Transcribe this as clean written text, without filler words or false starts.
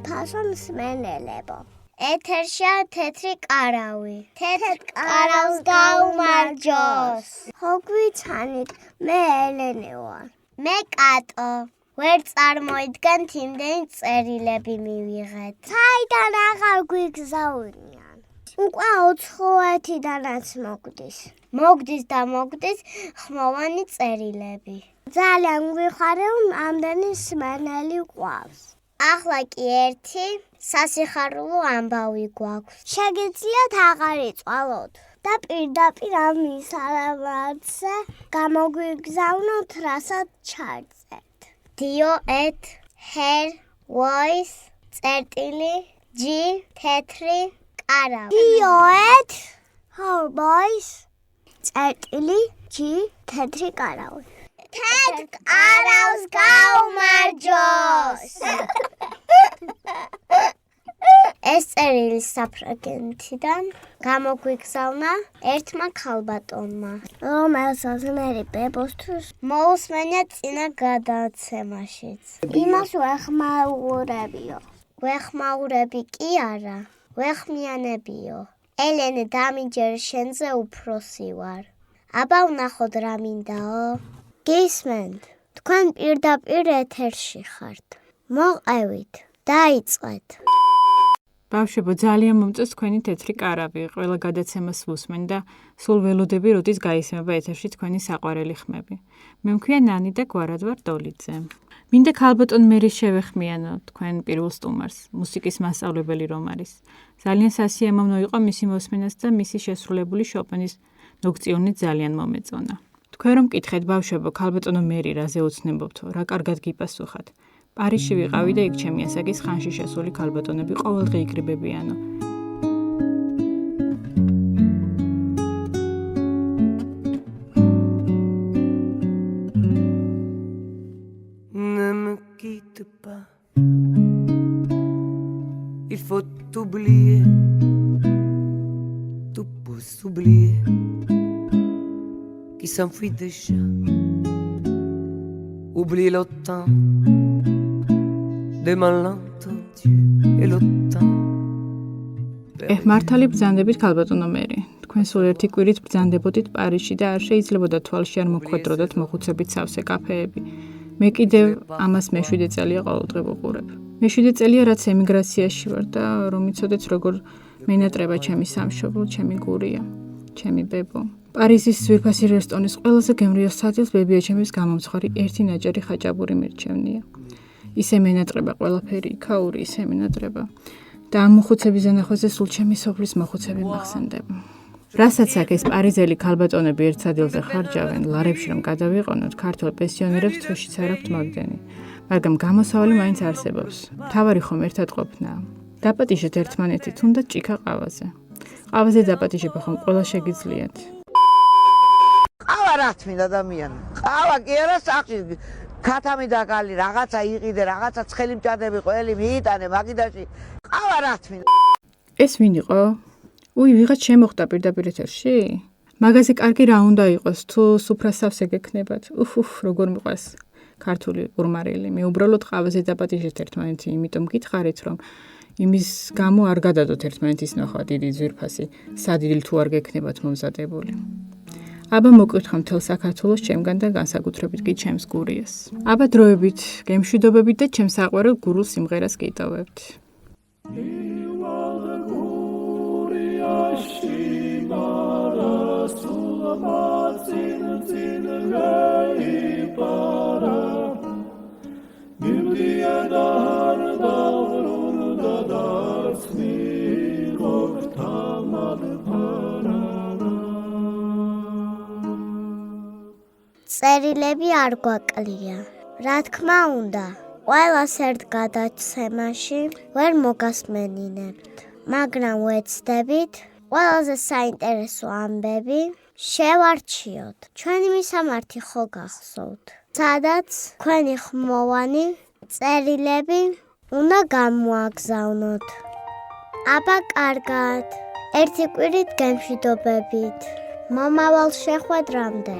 ფასონ მსმენელებო. ეთერშია თეთრი კარავი. თეთრ კარავს გაუმარჯოს. ხო გვიცანით, მე ელენე ვარ. მე კატო. ვერ წარმოიდგენთ იმდენი წერილები მივიღეთ. საიდან აღარ გვიგზავნიან? უკვე 90-დანაც მოგდის. მოგდის და მოგდის ხმოვანი წერილები. ძალიან გვიხარე, რომ ამდენი მსმენელი გვყავს. ახლა კი ერთი სასიხარულო ამბავი გვაქვს. შეგიძლიათ აღარ იწვალოთ და პირდაპირ ამ მისამართზე გამოგვიგზავნოთ, რასაც ჩარწერთ. dio@her_voice_g თეთრი კარავი. dio@her_voice_g თეთრი კარავი. თეთრ კარავს გაუმარჯოს. ეს წერილი საფრანგეთიდან გამოგვიგზავნა ერთმა ქალბატონმა, რომელსაც მერი ბებოსთვის მოусმენა წინა გადაცემაშიც. იმას ვეხმაურებიო. ვეხმაურები კი არა, ვეხმიანებიო. ელენე დამიჯერ შენზე უფროსი ვარ. აბა ვნახოთ რა მინდაო? გისმენთ, თქვენ პირდაპირ ეთერში ხართ. მოყევით, დაიწყეთ. ბავშვებო, ძალიან მომწონს თქვენი თეთრი კარავი. ყველა გადაცემას ვუსმენ და სულ ველოდები, როდის გაისმება ეთერში თქვენი საყვარელი ხმები. მე მქვია ნანი და გვარად ვარ დოლიძე. მინდა ქალბატონ მერის შევეხმიანო თქვენ პირველ სტუმარს, მუსიკის მასწავლებელი რომ არის. ძალიან სასიამოვნო იყო მისი მოსმენაც და მისი შესრულებული შოპენის ნოქციონი ძალიან მომეწონა. თქვენ რომ მკითხეთ ბავშვებო, ქალბატონო მერი რაზე ოცნებობთო, რა კარგად გიპასუხათ. პარიზში ვიყავი და იქ ჩემი ასაკის ხანში შესული ქალბატონები ყოველდღე იკრიბებიანო. Ne me quitte pas. Il faut oublier. Tout pour s'oublier. Qui s'enfuit déjà. Oublie le temps des malentendus et le temps. მართალი ბრძანდებით ქალბატონო მერი. თქვენ სულ ერთი კვირით ბრძანდებოდით პარიზში და არ შეიძლებოდა თვალში არ მოგხვედროდათ მოხუცებით სავსე კაფეები. მე კიდევ ამას მე-7 წელია ყოველდღე ვუყურებ. მე-7 წელია რაც ემიგრაციაში ვარ და რომ იცოდეთ როგორ მენატრება ჩემი სამშობლო, ჩემი გურია, ჩემი ბებო. პარიზის ძვირფასი რესტორნის ყველაზე გემრიელ სადილს ბებიაჩემის გამომცხარი ერთი ნაჭერი ხაჭაპური მირჩევნია. ისე მენატრება ყველაფერი იქაური, ისე მენატრება. და ამ მოხუცების ზანახვაზე სულ ჩემი სოფლის მოხუცები მახსენდება. რასაც აქ ეს პარიზელი ქალბატონები ერთ სადილზე ხარჯავენ, ლარებში რომ გადავიყონოთ, ქართულ პენსიონერებს თუშიც არ აქვთ მაგდენი. მაგრამ გამოსავალი მაინც არსებობს. მთავარი ხომ ერთად ყოფნა. დაპატიჟეთ ერთმანეთი, თუნდაც ჭიქა ყავაზე. ყავაზე დაპატიჟება ხომ ყველა შეგიძლიათ. ყავა რა თმინდა ადამიანი. ყავა კი არა სახში ქათამი დაგალი, რაღაცა იყიდე, რაღაცა ცხელი მჭადები ყველი მიიტანე მაგიდაში. ყავა რა თმინდა. ეს ვინ იყო? უი, ვიღაც შემოხდა პირდაპირ ეთერში? მაგაზე კარგი რა უნდა იყოს, თუ სუფრასავსე გექნებათ. როგორ მიყვარს ქართული ურმარილი. მე უბრალოდ ყავაზე დაპატიჟეთ ერთმანეთი, იმიტომ გითხარით, რომ იმის გამო არ გადადოთ ერთმანეთის ნახვა დიდი ძვირფასი, სადილ თუ არ გექნებათ მომზადებული. აბა მოგკითხა მთელ საქართველოს ჩემგან და განსაკუთრებით კი ჩემს გურიას. აბა დროებით, გემშვიდობებით და ჩემს საყვარელ გურულ სიმღერას გიტოვებთ. წერილები არ გვაკლია. რა თქმა უნდა, ყველას ერთ გადაცემაში ვერ მოგასმენინებთ, მაგრამ ვეცდებით ყველაზე საინტერესო ამბები შევარჩიოთ. ჩვენი მისამართი ხო გახსოვთ, სადაც თქვენი ხმოვანი წერილები უნდა გამოაგზავნოთ. აბა კარგად, ერთი კვირით გემშვიდობებით. მომავალ შეხვედრამდე.